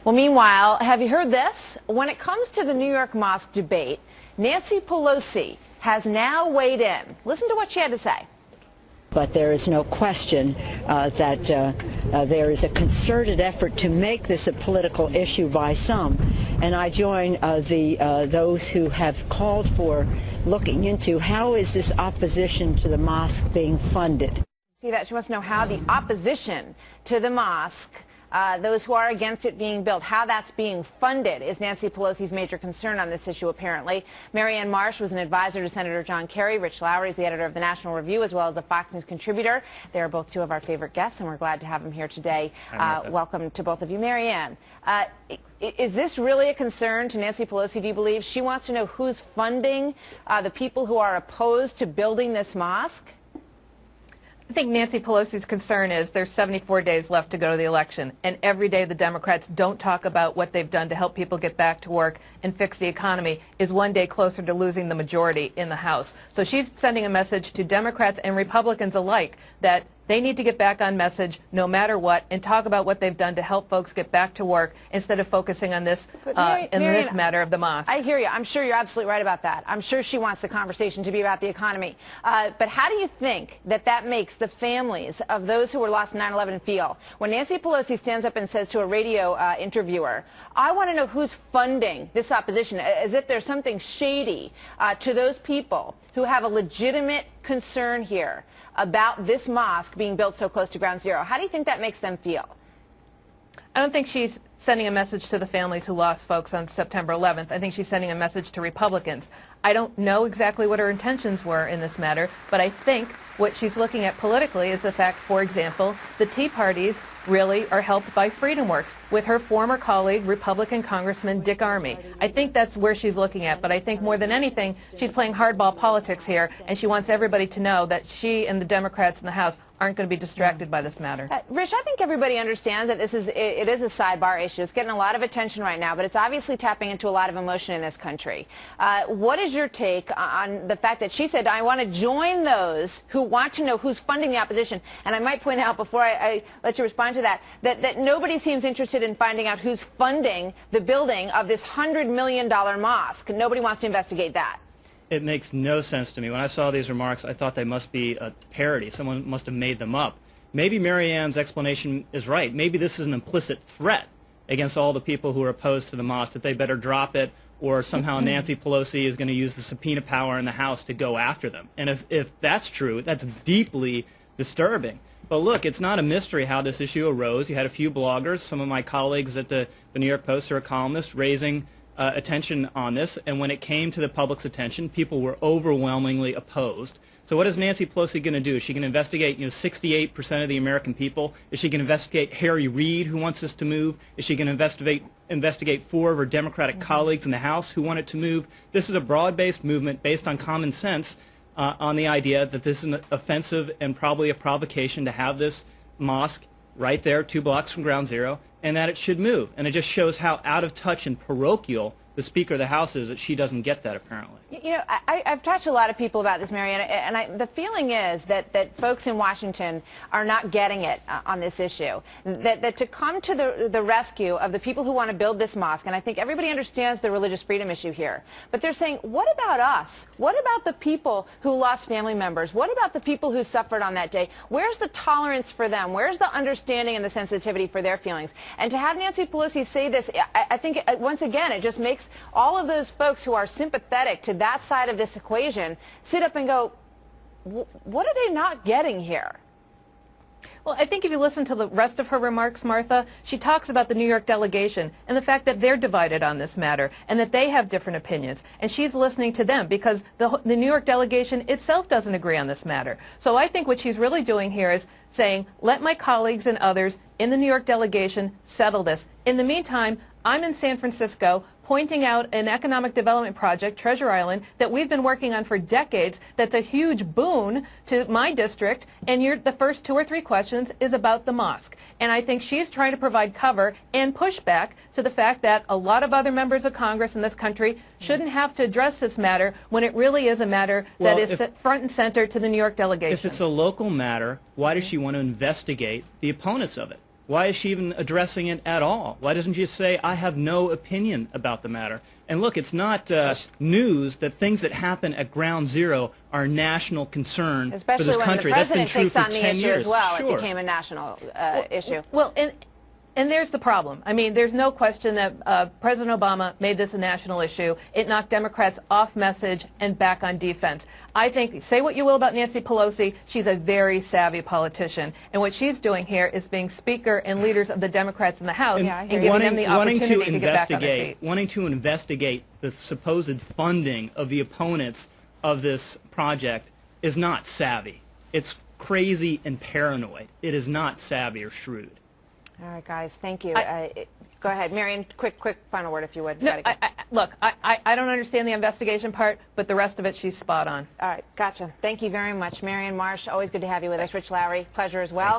Well, meanwhile, have you heard this? When it comes to the New York Mosque debate, Nancy Pelosi has now weighed in. Listen to what she had to say. But there is no question that there is a concerted effort to make this a political issue by some. And I join those who have called for looking into how is this opposition to the mosque being funded. See that? She wants to know how the opposition to the mosque, those who are against it being built, how that's being funded is Nancy Pelosi's major concern on this issue, apparently. Marianne Marsh was an advisor to Senator John Kerry. Rich Lowry is the editor of the National Review, as well as a Fox News contributor. They are both two of our favorite guests, and we're glad to have them here today. Welcome to both of you. Marianne, is this really a concern to Nancy Pelosi, do you believe? She wants to know who's funding the people who are opposed to building this mosque? I think Nancy Pelosi's concern is there's 74 days left to go to the election, and every day the Democrats don't talk about what they've done to help people get back to work and fix the economy is one day closer to losing the majority in the House. So she's sending a message to Democrats and Republicans alike that they need to get back on message no matter what and talk about what they've done to help folks get back to work instead of focusing on this this matter of the mosque. I hear you. I'm sure you're absolutely right about that. I'm sure she wants the conversation to be about the economy. But how do you think that that makes the families of those who were lost in 9/11 feel? When Nancy Pelosi stands up and says to a radio interviewer, I want to know who's funding this opposition, as if there's something shady to those people who have a legitimate concern here about this mosque being built so close to ground zero. How do you think that makes them feel? I don't think she's sending a message to the families who lost folks on September 11th. I think she's sending a message to Republicans. I don't know exactly what her intentions were in this matter, but I think what she's looking at politically is the fact, for example, the Tea Parties really are helped by FreedomWorks with her former colleague, Republican Congressman Dick Armey. I think that's where she's looking at, but I think more than anything, she's playing hardball politics here, and she wants everybody to know that she and the Democrats in the House aren't going to be distracted by this matter. Rich, I think everybody understands that it is a sidebar issue. It's getting a lot of attention right now, but it's obviously tapping into a lot of emotion in this country. What is your take on the fact that she said, I want to join those who want to know who's funding the opposition? And I might point out before I let you respond to that, that nobody seems interested in finding out who's funding the building of this $100 million mosque. Nobody wants to investigate that. It makes no sense to me. When I saw these remarks, I thought they must be a parody. Someone must have made them up. Maybe Marianne's explanation is right. Maybe this is an implicit threat against all the people who are opposed to the mosque, that they better drop it, or somehow Nancy Pelosi is going to use the subpoena power in the House to go after them. And if that's true, that's deeply disturbing. But look, it's not a mystery how this issue arose. You had a few bloggers, some of my colleagues at the New York Post, who are columnists, raising attention on this, and when it came to the public's attention, people were overwhelmingly opposed. So what is Nancy Pelosi going to do? Is she going to investigate 68% of the American people? Is she going to investigate Harry Reid, who wants this to move? Is she going to investigate 4 of her Democratic colleagues in the House who want it to move? This is a broad-based movement based on common sense, on the idea that this is an offensive and probably a provocation to have this mosque right there 2 blocks from ground zero, and that it should move. And it just shows how out of touch and parochial the Speaker of the House is, that she doesn't get that, apparently. You know, I've talked to a lot of people about this, Marianne, and the feeling is that folks in Washington are not getting it on this issue. That to come to the rescue of the people who want to build this mosque, and I think everybody understands the religious freedom issue here, but they're saying, what about us? What about the people who lost family members? What about the people who suffered on that day? Where's the tolerance for them? Where's the understanding and the sensitivity for their feelings? And to have Nancy Pelosi say this, I think, once again, it just makes all of those folks who are sympathetic to that side of this equation sit up and go, what are they not getting here? Well, I think if you listen to the rest of her remarks, Martha, she talks about the New York delegation and the fact that they're divided on this matter and that they have different opinions. And she's listening to them because the New York delegation itself doesn't agree on this matter. So I think what she's really doing here is saying, let my colleagues and others in the New York delegation settle this. In the meantime, I'm in San Francisco pointing out an economic development project, Treasure Island, that we've been working on for decades, that's a huge boon to my district, and the first 2 or 3 questions is about the mosque. And I think she's trying to provide cover and pushback to the fact that a lot of other members of Congress in this country shouldn't have to address this matter when it really is a matter that is front and center to the New York delegation. If it's a local matter, why does she want to investigate the opponents of it? Why is she even addressing it at all? Why doesn't she just say, I have no opinion about the matter? And look, it's not news that things that happen at ground zero are national concern for this country. That's been true for 10 years. Especially when the president takes on the issue as well. Sure. It became a national issue. Well, and there's the problem. I mean, there's no question that President Obama made this a national issue. It knocked Democrats off message and back on defense. I think, say what you will about Nancy Pelosi, she's a very savvy politician. And what she's doing here is being speaker and leaders of the Democrats in the House and giving them the opportunity to get back on their feet. Wanting to investigate the supposed funding of the opponents of this project is not savvy. It's crazy and paranoid. It is not savvy or shrewd. All right, guys, thank you. Go ahead. Marion, quick final word, if you would. No, look, I don't understand the investigation part, but the rest of it, she's spot on. All right, gotcha. Thank you very much. Marion Marsh, always good to have you with us. Rich Lowry, pleasure as well.